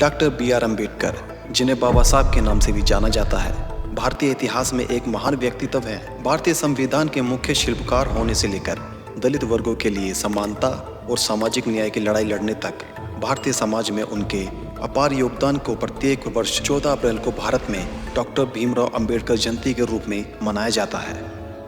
Doctor B R. Ambedkar, जिन्हें बाबा साहब के नाम से भी जाना जाता है, भारतीय इतिहास में एक महान व्यक्तित्व हैं। भारतीय संविधान के मुख्य शिल्पकार होने से लेकर दलित वर्गों के लिए समानता और सामाजिक न्याय की लड़ाई लड़ने तक भारतीय समाज में उनके अपार योगदान को प्रत्येक वर्ष 14 अप्रैल को भारत में डॉक्टर भीमराव अंबेडकर जयंती के रूप में मनाया जाता है।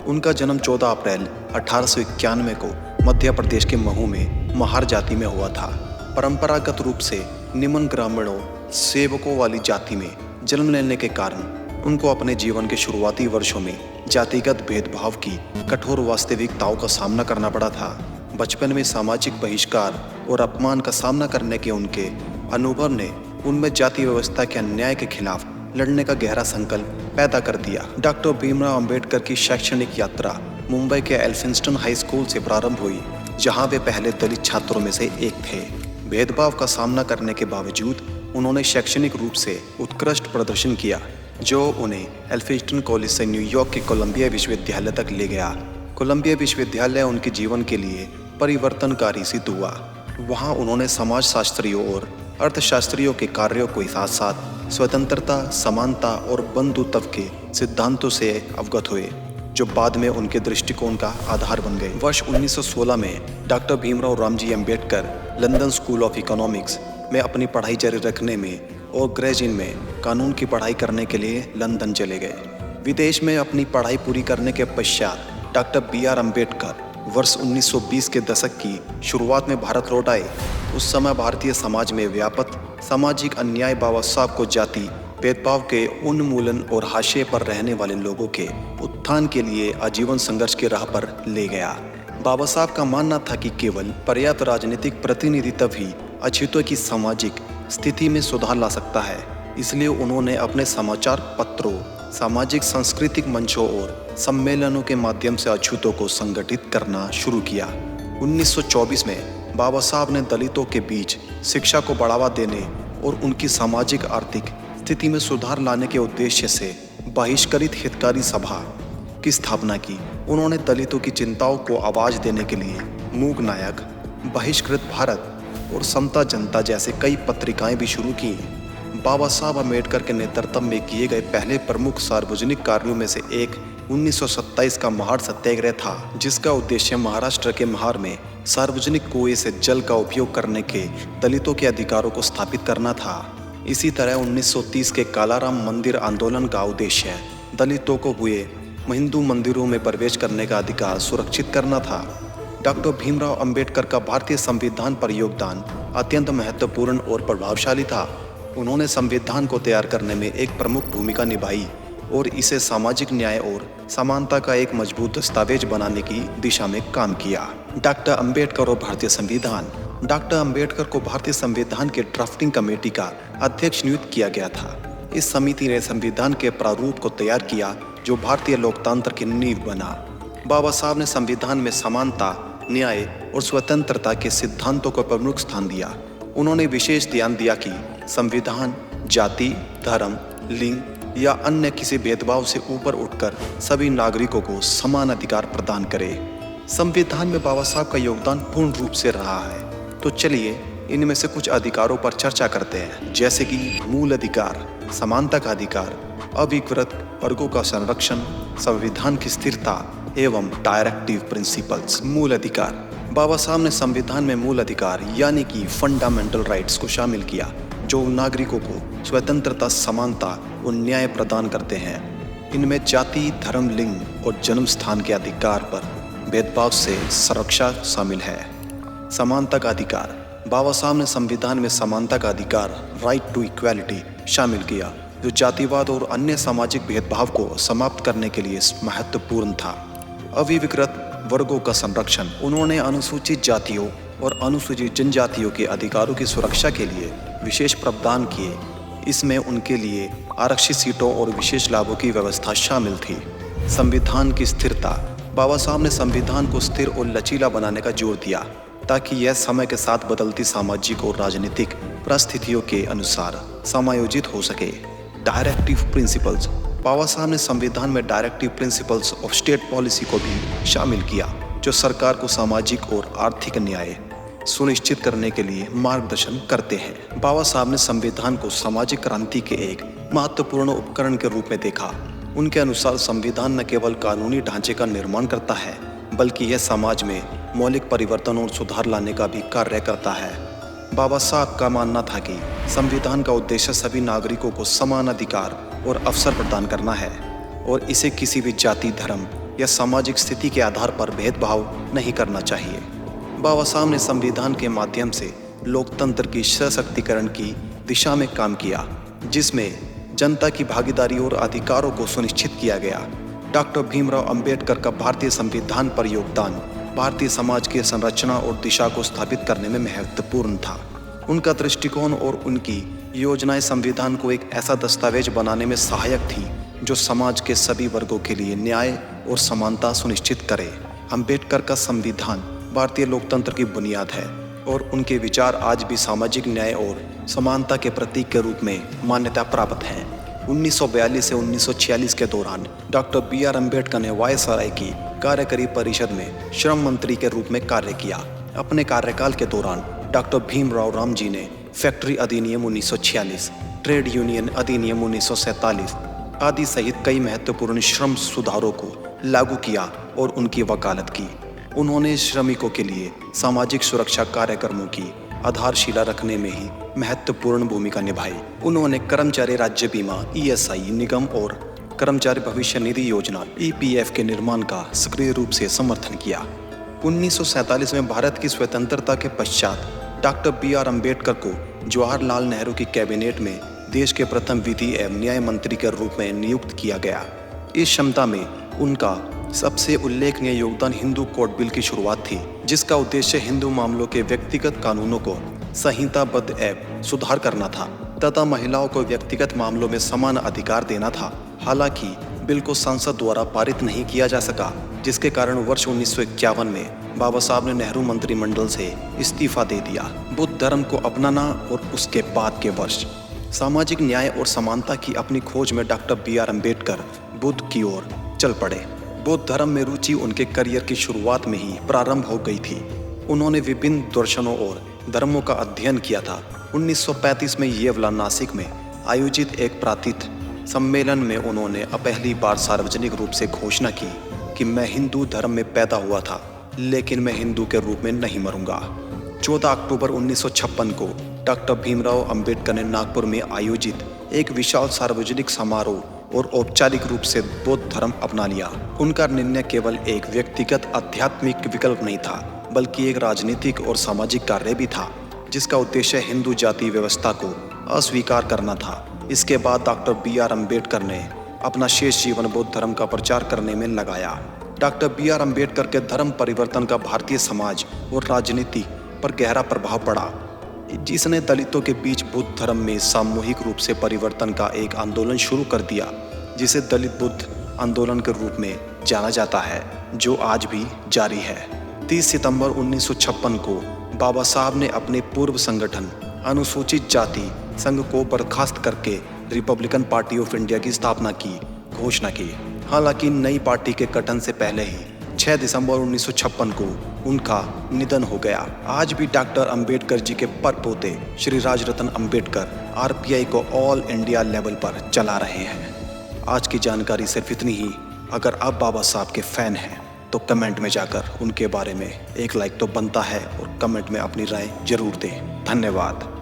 उनका जन्म 14 अप्रैल 1891 को मध्य प्रदेश के महू में महार जाति में हुआ था। परंपरागत रूप से निम्न ग्रामीणों सेवकों वाली जाति में जन्म लेने के कारण उनको अपने जीवन के शुरुआती वर्षों में जातिगत भेदभाव की कठोर वास्तविकताओं का सामना करना पड़ा था। बचपन में सामाजिक बहिष्कार और अपमान का सामना करने के उनके अनुभव ने उनमें जाति व्यवस्था के अन्याय के खिलाफ लड़ने का गहरा संकल्प पैदा कर दिया। डॉक्टर भीमराव अंबेडकर की शैक्षणिक यात्रा मुंबई के एल्फिंस्टन हाई स्कूल से प्रारंभ हुई, जहां वे पहले दलित छात्रों में से एक थे। भेदभाव का सामना करने के बावजूद उन्होंने शैक्षणिक रूप से उत्कृष्ट प्रदर्शन किया, जो उन्हें एल्फिंस्टन कॉलेज से न्यूयॉर्क के कोलंबिया विश्वविद्यालय तक ले गया। कोलंबिया विश्वविद्यालय उनके जीवन के लिए परिवर्तनकारी सिद्ध हुआ। वहां उन्होंने समाजशास्त्रियों और अर्थशास्त्रियों के कार्यों के साथ साथ स्वतंत्रता, समानता और बंधुत्व के सिद्धांतों से अवगत हुए, जो बाद में उनके दृष्टिकोण का आधार बन गए। वर्ष 1916 में doctor Bhimrao Ramji Ambedkar London school of economics में अपनी पढ़ाई जारी रखने में और ग्रेजुएशन में कानून की पढ़ाई करने के लिए लंदन चले गए। विदेश में अपनी पढ़ाई पूरी करने के पश्चात डॉक्टर बी.आर. अम्बेडकर वर्ष 1920 के दशक की शुरुआत में भारत लौट आए। उस समय भारतीय समाज में व्यापक सामाजिक अन्याय बाबा साहब को जाति भेदभाव के उन्मूलन और हाशिए पर रहने वाले लोगों के उत्थान के लिए आजीवन संघर्ष की राह पर ले गया। बाबा साहब का मानना था कि केवल पर्याप्त राजनीतिक प्रतिनिधित्व ही अछूतों की सामाजिक स्थिति में सुधार ला सकता है। इसलिए उन्होंने अपने समाचार पत्रों, सामाजिक सांस्कृतिक मंचों और सम्मेलनों के माध्यम से अछूतों को संगठित करना शुरू किया। 1924 में बाबा साहब ने दलितों के बीच शिक्षा को बढ़ावा देने और उनकी सामाजिक आर्थिक स्थिति में सुधार लाने के उद्देश्य से बहिष्कृत हितकारी सभा की स्थापना की। उन्होंने दलितों की चिंताओं को आवाज देने के लिए मूक नायक, बहिष्कृत भारत और समता जनता जैसे कई पत्रिकाएं भी शुरू की। बाबा साहब अम्बेडकर के नेतृत्व में किए गए पहले प्रमुख सार्वजनिक कार्यों में से एक 1927 का महार सत्याग्रह था, जिसका उद्देश्य महाराष्ट्र के महार में सार्वजनिक कुएं से जल का उपयोग करने के दलितों के अधिकारों को स्थापित करना था। इसी तरह 1930 के कालाराम मंदिर आंदोलन का उद्देश्य दलितों को हुए हिंदू मंदिरों में प्रवेश करने का अधिकार सुरक्षित करना था। डॉक्टर भीमराव अंबेडकर का भारतीय संविधान पर योगदान अत्यंत महत्वपूर्ण और प्रभावशाली था। उन्होंने संविधान को तैयार करने में एक प्रमुख भूमिका निभाई और इसे सामाजिक न्याय और समानता का एक मजबूत दस्तावेज बनाने की दिशा में काम किया। डॉक्टर अंबेडकर और भारतीय संविधान। डॉक्टर अंबेडकर को भारतीय संविधान के ड्राफ्टिंग कमेटी का अध्यक्ष नियुक्त किया गया था। इस समिति ने संविधान के प्रारूप को तैयार किया, जो भारतीय लोकतंत्र की नींव बना। बाबा साहब ने संविधान में समानता, न्याय और स्वतंत्रता के सिद्धांतों को प्रमुख स्थान दिया। उन्होंने विशेष ध्यान दिया कि संविधान जाति, धर्म, लिंग या अन्य किसी भेदभाव से ऊपर उठकर सभी नागरिकों को समान अधिकार प्रदान करे। संविधान में बाबा साहब का योगदान पूर्ण रूप से रहा है। तो चलिए इनमें से कुछ अधिकारों पर चर्चा करते हैं, जैसे कि मूल अधिकार, समानता का अधिकार, अविकृत वर्गों का संरक्षण, संविधान की स्थिरता एवं डायरेक्टिव प्रिंसिपल्स। मूल अधिकार। बाबा साहब ने संविधान में मूल अधिकार यानी कि फंडामेंटल राइट्स को शामिल किया, जो नागरिकों को स्वतंत्रता, समानता और न्याय प्रदान करते हैं। इनमें जाति, धर्म, लिंग और जन्म स्थान के अधिकार पर भेदभाव से सुरक्षा शामिल है। समानता का अधिकार। बाबा साहब ने संविधान में समानता का अधिकार, राइट टू इक्वालिटी, शामिल किया, जो जातिवाद और अन्य सामाजिक भेदभाव को समाप्त करने के लिए महत्वपूर्ण था। अविकृत वर्गों का संरक्षण। उन्होंने अनुसूचित जातियों और अनुसूचित जनजातियों के अधिकारों की सुरक्षा के लिए विशेष प्रावधान किए। इसमें उनके लिए आरक्षित सीटों और विशेष लाभों की व्यवस्था शामिल थी। संविधान की स्थिरता। बाबा साहब ने संविधान को स्थिर और लचीला बनाने का जोर दिया, ताकि यह समय के साथ बदलती सामाजिक और राजनीतिक परिस्थितियों के अनुसार समायोजित हो सके। Directive principles. बाबा साहब ने संविधान में directive principles of state policy को भी शामिल किया, जो सरकार को सामाजिक और आर्थिक न्याय, सुनिश्चित करने के लिए मार्गदर्शन करते हैं। बाबा साहब ने संविधान को सामाजिक क्रांति के एक महत्वपूर्ण उपकरण के रूप में देखा। उनके अनुसार संविधान न केवल कानूनी ढांचे का निर्माण करता है, बल्कि यह समाज में मौलिक परिवर्तन और सुधार लाने का भी कार्य करता है। बाबा साहब का मानना था कि संविधान का उद्देश्य सभी नागरिकों को समान अधिकार और अवसर प्रदान करना है और इसे किसी भी जाति, धर्म या सामाजिक स्थिति के आधार पर भेदभाव नहीं करना चाहिए। बाबा साहब ने संविधान के माध्यम से लोकतंत्र की सशक्तिकरण की दिशा में काम किया, जिसमें जनता की भागीदारी और अधिकारों को सुनिश्चित किया गया। डॉक्टर भीमराव अंबेडकर का भारतीय संविधान पर योगदान भारतीय समाज की संरचना और दिशा को स्थापित करने में महत्वपूर्ण था। उनका दृष्टिकोण और उनकी योजनाएं संविधान को एक ऐसा दस्तावेज बनाने में सहायक थी जो समाज के सभी वर्गों के लिए न्याय और समानता सुनिश्चित करे। अंबेडकर का संविधान भारतीय लोकतंत्र की बुनियाद है और उनके विचार आज भी सामाजिक न्याय और समानता के प्रतीक के रूप में मान्यता प्राप्त हैं। 1942 से 1946 के दौरान डॉक्टर B.R. अम्बेडकर ने वायसराय की कार्यकारी परिषद में श्रम मंत्री के रूप में कार्य किया। अपने कार्यकाल के दौरान डॉक्टर भीमराव रामजी ने फैक्ट्री अधिनियम 1946, ट्रेड यूनियन अधिनियम 1947 आदि सहित कई महत्वपूर्ण श्रम सुधारों को लागू किया और उनकी वकालत की। उन्होंने श्रमिकों के लिए सामाजिक सुरक्षा कार्यक्रमों की आधारशिला रखने में ही महत्वपूर्ण भूमिका निभाई। उन्होंने कर्मचारी राज्य बीमा ESI निगम और कर्मचारी भविष्य निधि योजना EPF के निर्माण का सक्रिय रूप से समर्थन किया। 1947 में भारत की स्वतंत्रता के पश्चात डॉक्टर B.R. अम्बेडकर को जवाहरलाल नेहरू की कैबिनेट में देश के प्रथम विधि एवं न्याय मंत्री के रूप में नियुक्त किया गया। इस क्षमता में उनका सबसे उल्लेखनीय योगदान हिंदू कोड बिल की शुरुआत थी, जिसका उद्देश्य हिंदू मामलों के व्यक्तिगत कानूनों को संहिताबद्ध एवं सुधार करना था तथा महिलाओं को व्यक्तिगत मामलों में समान अधिकार देना था। हालांकि बिल को संसद द्वारा पारित नहीं किया जा सका, जिसके कारण वर्ष 1951 में बाबा साहब ने नेहरू मंत्रिमंडल से इस्तीफा दे दिया। बुद्ध धर्म को अपनाना और उसके बाद के वर्ष सामाजिक न्याय और समानता की अपनी खोज में डॉक्टर B.R. अम्बेडकर बुद्ध की ओर चल पड़े। बौद्ध धर्म में रुचि उनके करियर की शुरुआत में ही प्रारंभ हो गई थी। उन्होंने विभिन्न दर्शनों और धर्मों का अध्ययन किया था। 1935 में येवला, नासिक में आयोजित एक प्रातिथ सम्मेलन में उन्होंने पहली बार सार्वजनिक रूप से घोषणा की कि मैं हिंदू धर्म में पैदा हुआ था, लेकिन मैं हिंदू के रूप में नहीं मरूंगा। 14 अक्टूबर 1956 को डॉक्टर भीमराव अंबेडकर ने नागपुर में आयोजित एक विशाल सार्वजनिक समारोह और औपचारिक रूप से बौद्ध धर्म अपना लिया। उनका निर्णय केवल एक व्यक्तिगत आध्यात्मिक विकल्प नहीं था, बल्कि एक राजनीतिक और सामाजिक कार्य भी था, जिसका उद्देश्य हिंदू जाति व्यवस्था को अस्वीकार करना था। इसके बाद डॉक्टर B.R. अम्बेडकर ने अपना शेष जीवन बौद्ध धर्म का प्रचार करने में लगाया। Doctor B.R. अम्बेडकर के धर्म परिवर्तन का भारतीय समाज और राजनीति पर गहरा प्रभाव पड़ा, जिसने दलितों के बीच बुद्ध धर्म में सामूहिक रूप से परिवर्तन का एक आंदोलन शुरू कर दिया, जिसे दलित बुद्ध आंदोलन के रूप में जाना जाता है, जो आज भी जारी है। 30 सितंबर 1956 को बाबा साहब ने अपने पूर्व संगठन अनुसूचित जाति संघ को बर्खास्त करके रिपब्लिकन पार्टी ऑफ इंडिया की स्थापना की घोषणा की। हालांकि नई पार्टी के गठन से पहले ही 6 दिसंबर 1956 को उनका निधन हो गया। आज भी डॉक्टर अंबेडकर जी के परपोते श्री राजरत्न अंबेडकर RPI को ऑल इंडिया लेवल पर चला रहे हैं। आज की जानकारी सिर्फ इतनी ही। अगर आप बाबा साहब के फैन हैं तो कमेंट में जाकर उनके बारे में एक लाइक तो बनता है और कमेंट में अपनी राय जरूर दें। धन्यवाद।